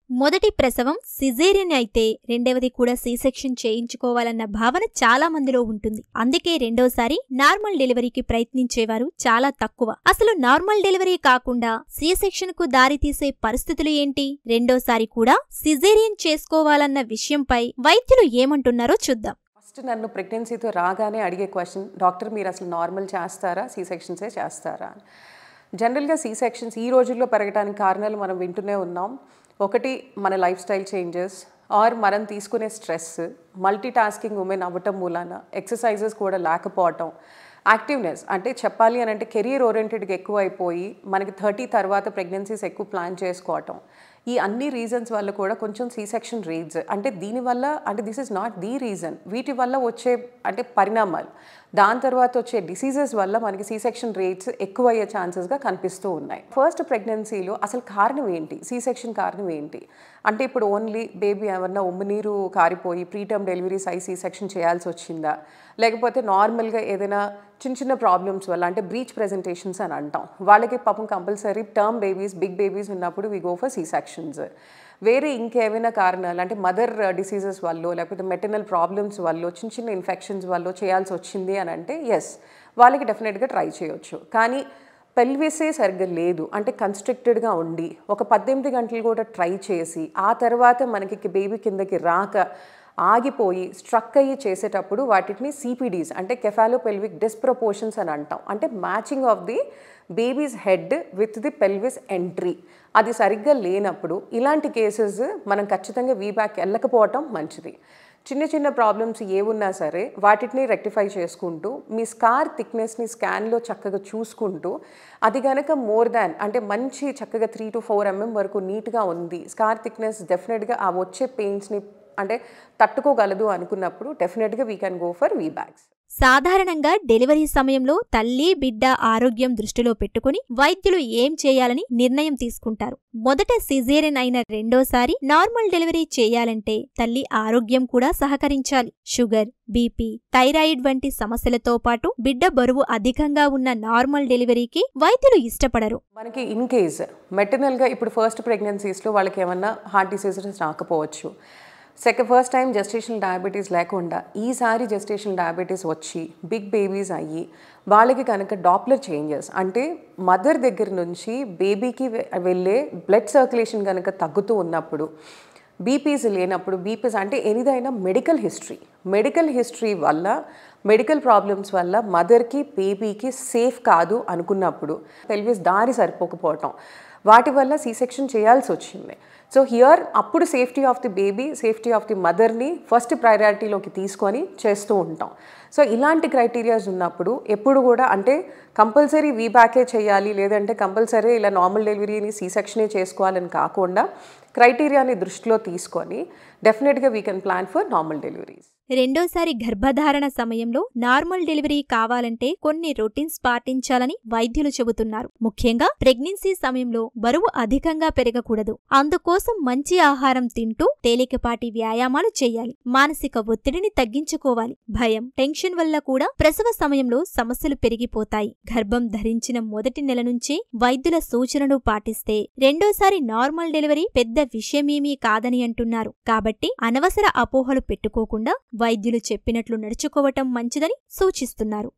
మొదటి ప్రసవం సిజేరియన్ అయితే రెండవది కూడా సి సెక్షన్ చేయించుకోవాలన్న భావన చాలా మందిలో ఉంటుంది. అందుకే రెండోసారి నార్మల్ డెలివరీకి ప్రయత్నించేవారు చాలా తక్కువ. అసలు నార్మల్ డెలివరీ కాకుండా సి సెక్షన్ కు దారితీసే పరిస్థితులు ఏంటి? రెండోసారి కూడా సిజేరియన్ చేసుకోవాలన్న విషయంపై వైద్యులు ఏమంటున్నారో చూద్దాం. ఫస్ట్ నన్ను ప్రెగ్నెన్సీతో రాగానే అడిగే క్వశ్చన్, డాక్టర్ మీరు అసలు నార్మల్ చేస్తారా, సి సెక్షన్సే చేస్తారా? జనరల్గా సి సెక్షన్స్ ఈ రోజుల్లో పెరగడానికి కారణాలు మనం వింటూనే ఉన్నాం. ఒకటి మన లైఫ్ స్టైల్ చేంజెస్, ఆర్ మనం తీసుకునే స్ట్రెస్, మల్టీ టాస్కింగ్ ఉమెన్ అవ్వటం మూలాన, ఎక్సర్సైజెస్ కూడా లేకపోవటం, యాక్టివ్నెస్ అంటే చెప్పాలి అని అంటే కెరీర్ ఓరియంటెడ్గా ఎక్కువ అయిపోయి మనకి 30 తర్వాత ప్రెగ్నెన్సీస్ ఎక్కువ ప్లాన్ చేసుకోవటం, ఈ అన్ని రీజన్స్ వల్ల కూడా కొంచెం సి సెక్షన్ రేట్స్ అంటే దీనివల్ల అంటే this is not the reason, వీటి వల్ల వచ్చే అంటే పరిణామాలు, దాని తర్వాత వచ్చే డిసీజెస్ వల్ల మనకి సి సెక్షన్ రేట్స్ ఎక్కువ అయ్యే ఛాన్సెస్గా కనిపిస్తూ ఉన్నాయి. ఫస్ట్ ప్రెగ్నెన్సీలో అసలు కారణం ఏంటి, సి సెక్షన్ కారణం ఏంటి అంటే ఇప్పుడు ఓన్లీ బేబీ ఏమన్నా ఉమ్మనీరు కారిపోయి ప్రీటర్మ్ డెలివరీస్ అయి సి సెక్షన్ చేయాల్సి వచ్చిందా, లేకపోతే నార్మల్గా ఏదైనా చిన్న చిన్న ప్రాబ్లమ్స్ వల్ల అంటే బ్రీచ్ ప్రెజెంటేషన్స్ అని అంటాం, వాళ్ళకి పాపం compulsory term babies big babies ఉన్నప్పుడు we go for C sections. వేరే ఇంకేమైనా కారణాలు అంటే మదర్ డిసీజెస్ వల్ల లేకపోతే మెటర్నల్ ప్రాబ్లమ్స్ వల్ల చిన్న చిన్న ఇన్ఫెక్షన్స్ వల్ల చేయాల్సి వచ్చింది అని అంటే ఎస్ వాళ్ళకి డెఫినెట్గా ట్రై చేయొచ్చు. కానీ పెల్విసే సరిగ్గా లేదు అంటే కన్స్ట్రిక్టెడ్గా ఉండి ఒక 18 గంటలు కూడా ట్రై చేసి ఆ తర్వాత మనకి బేబీ కిందకి రాక ఆగిపోయి స్ట్రక్ అయ్యి చేసేటప్పుడు వాటిని సిపిడీస్ అంటే కెఫాలోపెల్విక్ డిస్ప్రపోర్షన్స్ అని అంటాం. అంటే matching of the babies head with the pelvis entry అది సరిగ్గా లేనప్పుడు ఇలాంటి కేసెస్ మనం ఖచ్చితంగా వీబ్యాక్ వెళ్ళకపోవటం మంచిది. చిన్న చిన్న ప్రాబ్లమ్స్ ఏమున్నా సరే వాటిని రెక్టిఫై చేసుకుంటూ మీ స్కార్ థిక్నెస్ని స్కాన్లో చక్కగా చూసుకుంటూ అది కనుక మోర్ దాన్ అంటే మంచి చక్కగా 3 to 4 mm వరకు నీట్గా ఉంది, స్కార్ థిక్నెస్ డెఫినెట్గా ఆ వచ్చే పెయిన్స్ని అంటే తట్టుకోగలదు అనుకున్నప్పుడు డెఫినెట్గా వీ కెన్ గో ఫర్ వీబ్యాక్స్. సాధారణంగా డెలివరీ సమయంలో తల్లి బిడ్డ ఆరోగ్యం దృష్టిలో పెట్టుకుని వైద్యులు ఏం చేయాలని నిర్ణయం తీసుకుంటారు. మొదట సిజేరియన్ అయిన రెండోసారి నార్మల్ డెలివరీ చేయాలంటే తల్లి ఆరోగ్యం కూడా సహకరించాలి. షుగర్, బీపీ, థైరాయిడ్ వంటి సమస్యలతో పాటు బిడ్డ బరువు అధికంగా ఉన్న నార్మల్ డెలివరీకి వైద్యులు ఇష్టపడరు. మనకి ఇన్ కేస్ మెటర్నల్గా ఇప్పుడు ఫస్ట్ ప్రెగ్నెన్సీస్లో వాళ్ళకి ఏమన్నా హార్ట్ డిసీజెస్ రాకపోవచ్చు, ఫస్ట్ టైం జెస్టేషనల్ డయాబెటీస్ లేకుండా ఈసారి జెస్టేషనల్ డయాబెటీస్ వచ్చి బిగ్ బేబీస్ అయ్యి వాళ్ళకి కనుక డాప్లర్ చేంజెస్ అంటే మదర్ దగ్గర నుంచి బేబీకి వెళ్ళే బ్లడ్ సర్క్యులేషన్ కనుక తగ్గుతూ ఉన్నప్పుడు, బీపీస్ లేనప్పుడు, బీపీస్ అంటే ఏదైనా మెడికల్ హిస్టరీ వల్ల మెడికల్ ప్రాబ్లమ్స్ వల్ల మదర్కి బేబీకి సేఫ్ కాదు అనుకున్నప్పుడు పెల్విస్ దారి సరిపోకపోవటం వాటి వల్ల సి సెక్షన్ చేయాల్సి వచ్చింది. సో హియర్ అప్పుడు safety of the baby, safety of the మదర్ని ఫస్ట్ ప్రయారిటీలోకి తీసుకొని చేస్తూ ఉంటాం. సో ఇలాంటి క్రైటీరియాస్ ఉన్నప్పుడు ఎప్పుడు కూడా అంటే కంపల్సరీ వీబ్యాకే చేయాలి లేదంటే కంపల్సరీ ఇలా నార్మల్ డెలివరీని సి సెక్షనే చేసుకోవాలని కాకుండా క్రైటీరియాని దృష్టిలో తీసుకొని డెఫినెట్గా we can plan for normal deliveries. రెండోసారి గర్భధారణ సమయంలో నార్మల్ డెలివరీ కావాలంటే కొన్ని రొటీన్స్ పాటించాలని వైద్యులు చెబుతున్నారు. ముఖ్యంగా ప్రెగ్నెన్సీ సమయంలో బరువు అధికంగా పెరగకూడదు. అందుకోసం మంచి ఆహారం తింటూ తేలికపాటి వ్యాయామాలు చేయాలి. మానసిక ఒత్తిడిని తగ్గించుకోవాలి. భయం, టెన్షన్ వల్ల కూడా ప్రసవ సమయంలో సమస్యలు పెరిగిపోతాయి. గర్భం ధరించిన మొదటి నెల నుంచే వైద్యుల సూచనలు పాటిస్తే రెండోసారి నార్మల్ డెలివరీ పెద్ద విషయమేమీ కాదని అంటున్నారు. కాబట్టి అనవసర అపోహలు పెట్టుకోకుండా వైద్యులు చెప్పినట్లు నడుచుకోవటం మంచిదని సూచిస్తున్నారు.